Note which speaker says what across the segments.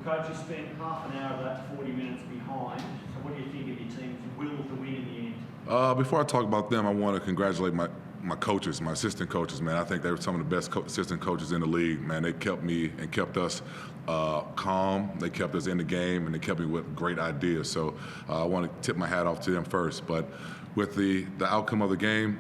Speaker 1: Well, Coach, you spent half an hour of that 40 minutes behind. So what do you think of your team's will to win in the end?
Speaker 2: Before I talk about them, I want to congratulate my coaches, my assistant coaches, man. I think they were some of the best assistant coaches in the league, man. They kept me and kept us calm. They kept us in the game, and they kept me with great ideas. So I want to tip my hat off to them first. But with the outcome of the game,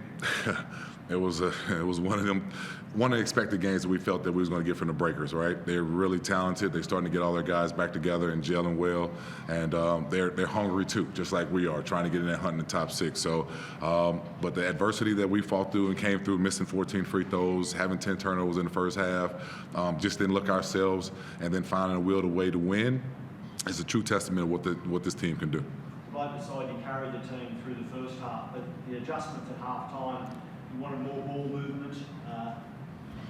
Speaker 2: it was one of the expected games that we felt that we was going to get from the Breakers, right? They're really talented. They're starting to get all their guys back together and gelling well, and they're hungry too, just like we are, trying to get in that hunt in the top 6. So, but the adversity that we fought through and came through, missing 14 free throws, having 10 turnovers in the first half, just didn't look ourselves, and then finding a will to way to win is a true testament of what this team can do.
Speaker 1: Right beside you carried the team through the first half, but the adjustments at half time, you wanted more ball movement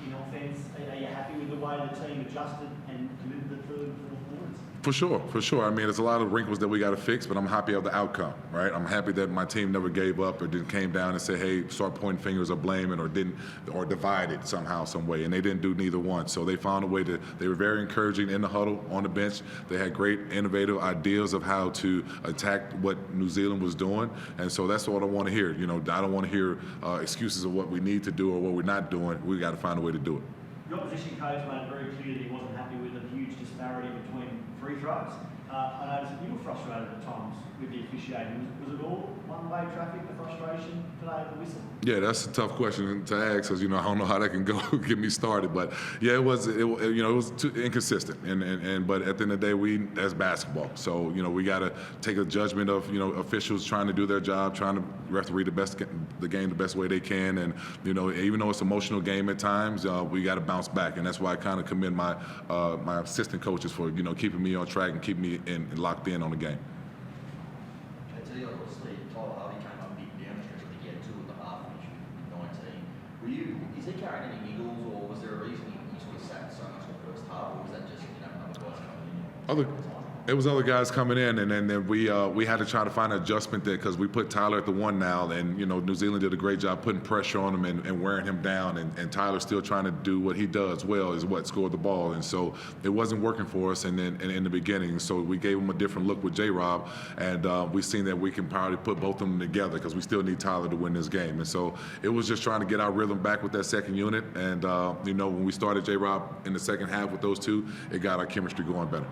Speaker 1: in offence. Are you happy with the way the team adjusted and delivered the third and fourth quarters?
Speaker 2: For sure. I mean, there's a lot of wrinkles that we got to fix, but I'm happy of the outcome, right? I'm happy that my team never gave up or didn't came down and said, hey, start pointing fingers or blaming or divided somehow, some way, and they didn't do neither one. So they found a way they were very encouraging in the huddle, on the bench. They had great innovative ideas of how to attack what New Zealand was doing, and so that's what I want to hear. You know, I don't want to hear excuses of what we need to do or what we're not doing. We got to find a way to do it.
Speaker 1: The opposition coach made it very clear that he wasn't happy with the huge disparity between free throws. I noticed that you were frustrated at times with the officiating. Was it all one-way traffic, the frustration today at the whistle?
Speaker 2: Yeah, that's a tough question to ask because, you know, I don't know how that can go get me started. But, yeah, it was too inconsistent. But at the end of the day, that's basketball. So, you know, we got to take a judgment of, you know, officials trying to do their job, trying to referee the game the best way they can. And, you know, even though it's an emotional game at times, we got to bounce back. And that's why I kind of commend my assistant coaches for, you know, keeping me on track and keeping me locked in on the game.
Speaker 3: Is he carrying any niggles, or was there a reason he sort of sat so much in the first half, or was that just, you know, other guys coming in?
Speaker 2: It was other guys coming in, and then we had to try to find an adjustment there because we put Tyler at the 1 now, and, you know, New Zealand did a great job putting pressure on him and wearing him down, and Tyler's still trying to do what he does well, is scored the ball, and so it wasn't working for us in the beginning. So we gave him a different look with J-Rob, and we've seen that we can probably put both of them together because we still need Tyler to win this game. And so it was just trying to get our rhythm back with that second unit, and you know, when we started J-Rob in the second half with those two, it got our chemistry going better.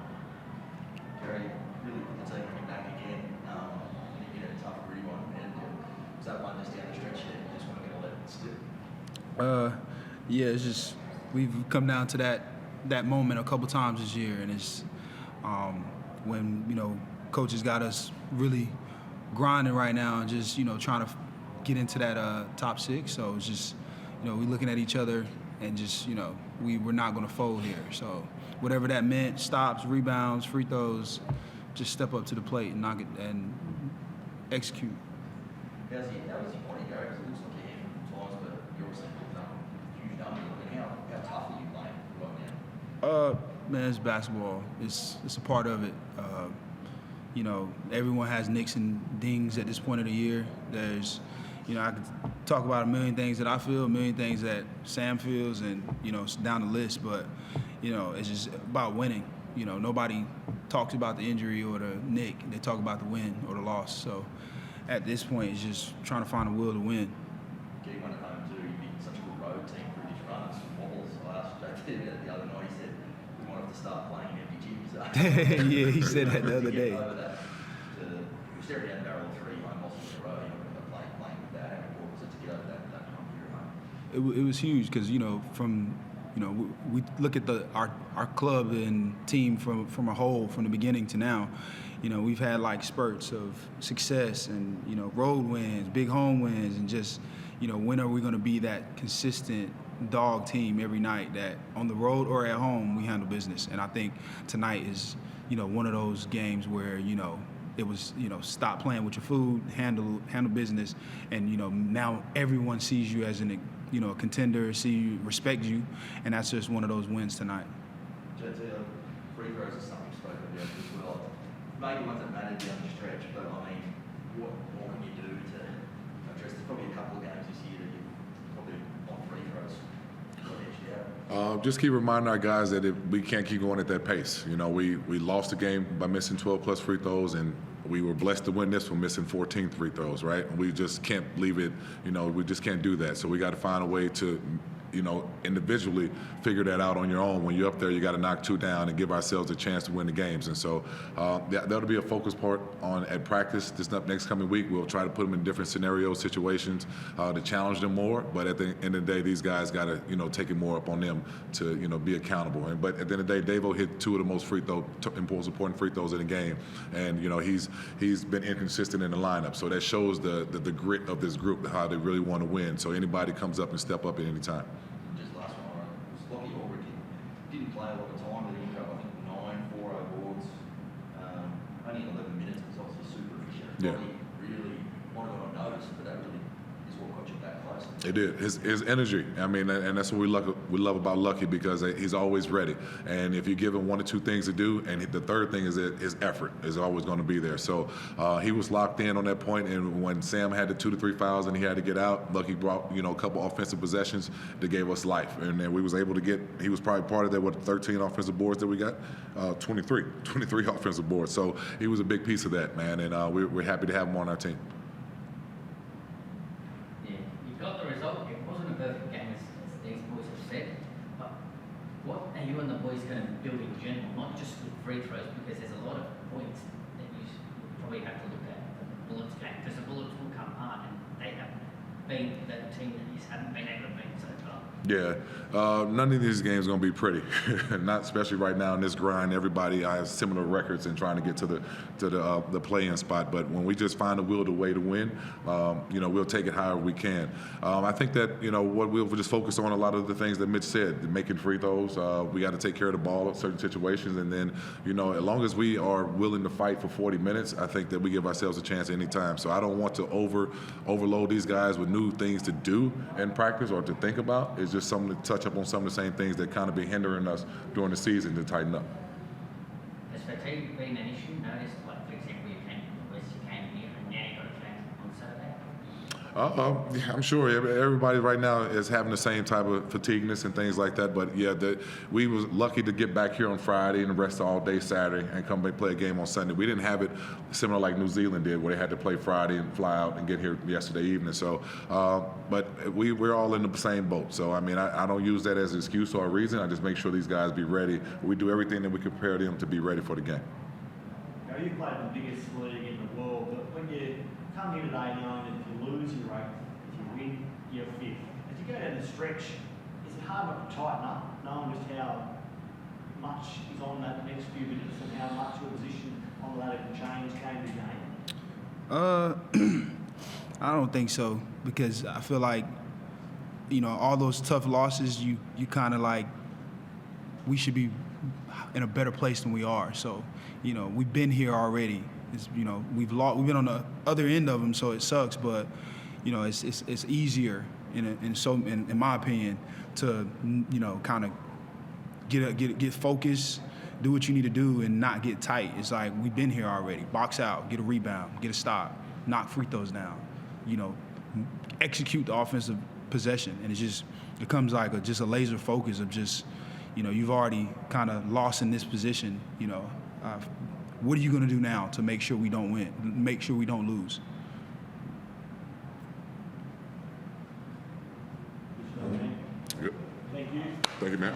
Speaker 4: Yeah, it's just we've come down to that moment a couple times this year, and it's when, you know, coaches got us really grinding right now and just, you know, trying to get into that top 6. So it's just, you know, we're looking at each other and just, you know, we're not going to fold here. So whatever that meant, stops, rebounds, free throws, just step up to the plate and knock it and execute.
Speaker 3: How was he pointing guard? It looks like he hit him twice, but you're obviously huge numbers. I mean, how tough are you playing right now?
Speaker 4: Man, it's basketball. It's a part of it. You know, everyone has nicks and dings at this point of the year. There's, you know, I could talk about a million things that I feel, a million things that Sam feels, and, you know, it's down the list. But, you know, it's just about winning. You know, nobody talks about the injury or the nick. They talk about the win or the loss. So at this point, it's just trying to find a will to win.
Speaker 3: Getting one at home too, you've been such a good road team through this run. It's wobbles. I asked Jake the other night, he said we might have to start playing empty gyms.
Speaker 4: Yeah, he said that the other day.
Speaker 3: We're staring down the barrel of 3 home losses in a row. You're not going to playing with that. How important was it to get over that hump here at home?
Speaker 4: It was huge because, you know, we look at our club and team from a whole, from the beginning to now. You know, we've had like spurts of success and, you know, road wins, big home wins, and just, you know, when are we going to be that consistent dog team every night that on the road or at home we handle business? And I think tonight is, you know, one of those games where, you know, it was, you know, stop playing with your food, handle business, and, you know, now everyone sees you as a contender, respect you, and that's just one of those wins tonight.
Speaker 3: Free throws is something spoken about as well. Maybe ones that mattered down the stretch, but I mean, what more can you do to address? There's probably a couple of games this year that you probably want free throws.
Speaker 2: Just keep reminding our guys that we can't keep going at that pace. You know, we lost the game by missing 12 plus free throws, and we were blessed to win this one missing 14 free throws, right? We just can't leave it, you know, we just can't do that. So we got to find a way to, you know, individually figure that out on your own. When you're up there, you got to knock 2 down and give ourselves a chance to win the games. And so that'll be a focus part at practice this next coming week. We'll try to put them in different scenarios, situations to challenge them more. But at the end of the day, these guys got to, you know, take it more up on them to, you know, be accountable. But at the end of the day, Davo hit 2 of the most most important free throws in the game. And, you know, he's been inconsistent in the lineup. So that shows the grit of this group, how they really want to win. So anybody comes up and step up at any time.
Speaker 3: Just last one, right? Was Lockie Ulrich didn't play a lot of time, but he ended up, I think, 9 4-0 boards, only 11 minutes. It's obviously super efficient.
Speaker 2: Yeah.
Speaker 3: Really might have gone unnoticed, but that really is what got you back close.
Speaker 2: It did. His energy. I mean, and that's what we love about Lucky, because he's always ready. And if you give him 1 or 2 things to do, and the third thing is that his effort is always going to be there. So he was locked in on that point. And when Sam had the 2 to 3 fouls and he had to get out, Lucky brought, you know, a couple offensive possessions that gave us life. And then we was able to get. He was probably part of that. 13 offensive boards that we got? 23 offensive boards. So he was a big piece of that, man. And we're happy to have him on our team.
Speaker 5: Got the result. It wasn't a perfect game, as these boys have said. But what are you and the boys going to build in general, not just with free throws, because there's a lot of points that you probably have to look at the Bullets game, because the Bullets will come hard and they have been the team that you haven't been able to beat so far.
Speaker 2: Yeah, none of these games going to be pretty, not especially right now in this grind. Everybody has similar records and trying to get to the play-in spot. But when we just find a will to way to win, you know, we'll take it however we can. I think that, you know, what we'll just focus on a lot of the things that Mitch said, making free throws. We got to take care of the ball in certain situations, and then, you know, as long as we are willing to fight for 40 minutes, I think that we give ourselves a chance any time. So I don't want to overload these guys with new things to do in practice or to think about. It's just something to touch up on some of the same things that kind of be hindering us during the season to tighten up.
Speaker 5: Has fatigue been an issue? Noticed, like, for example, you came from the West, you came here, and now you got a game on Saturday?
Speaker 2: Yeah, I'm sure everybody right now is having the same type of fatigueness and things like that. But yeah, we was lucky to get back here on Friday and rest all day Saturday and come back play a game on Sunday. We didn't have it similar like New Zealand did, where they had to play Friday and fly out and get here yesterday evening. So, but we're all in the same boat. So I mean, I don't use that as an excuse or a reason. I just make sure these guys be ready. We do everything that we can prepare them to be ready for the game.
Speaker 1: Now, you played the biggest league in the world, but when you come here today knowing that if you lose, you're 8th, if you win, you're 5th. As you go down the stretch, is it hard not to tighten up, knowing just how much is on that next few minutes and how much your position on the ladder can change game to game?
Speaker 4: I don't think so, because I feel like, you know, all those tough losses, you kind of like, we should be in a better place than we are. So, you know, we've been here already. It's, you know, we've been on the other end of them, so it sucks. But, you know, it's easier in my opinion to, you know, kind of get focused, do what you need to do, and not get tight. It's like, we've been here already. Box out, get a rebound, get a stop, knock free throws down. You know, execute the offensive possession, and it comes like just a laser focus of just, you know, you've already kind of lost in this position. You know, what are you going to do now to make sure we don't win, make sure we don't lose?
Speaker 2: Good.
Speaker 1: Thank you.
Speaker 2: Thank you, man.